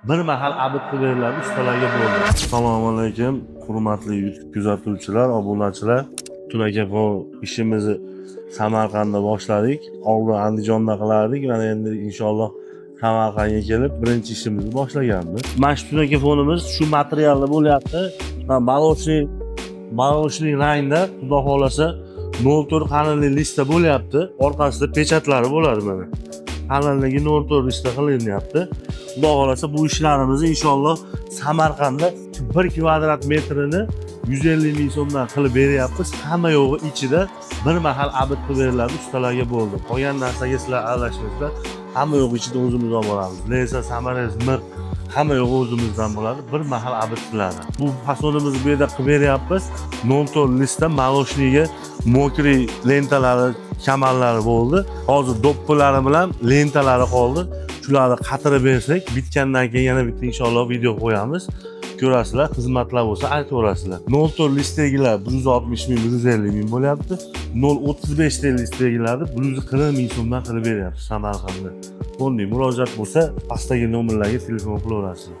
bir mahal abid qilib beriladi, ustalarga bo'ldi. Assalomu alaykum, hurmatli YouTube kuzatuvchilar, obunachilar. Tunakafon ishimizni Samarqandda boshladik. Oldin Andijonda qilardik, mana endi inshaalloh Samarqandga kelib birinchi ishimizni boshlaganmiz. Mana shu tunakafonimiz shu materialda bo'lyapti. Молочный rangda, xudo xolasa 04 qalinlik listda bo'lyapti. Orqasida pechatlari bo'ladi mana. Qalinligi 04 listda qilinyapti. Xudo xolasa bu ishlarimizni inshaalloh Samarqandda 1 kvadrat metrini 150 ming so'mdan qilib beryapmiz. Hamma yo'g'i ichida bir mahal abid qilib beriladi, ustalarga bo'ldi. Qolgan narsaga sizlar aralashmasizlar. Hamma yo'g'i ichida o'zimiz olib boramiz. Lesa, samarez, mir hamma yo'g'i o'zimizdan bo'ladi. Bir mahal abid qiladi. Bu fasonimizni bu yerda qilib beryapmiz. 04 listda молочныйga mokriy lentalari, kamarlari bo'ldi. Hozir doppalari bilan lentalari qoldi. Shularni qatirib bersak, bitgandan keyin yana bitta inshaalloh video qo'yamiz. Ko'rasizlar, xizmatlar bo'lsa aytaverasizlar. 04 listdagilar 160 ming, 150 ming bo'lyapti. 035 listdagilarni 140 ming so'mdan qilib beryapti Samarqandda. Bunday murojaat bo'lsa, pastdagi nomerlarga telefon qilaverasizlar.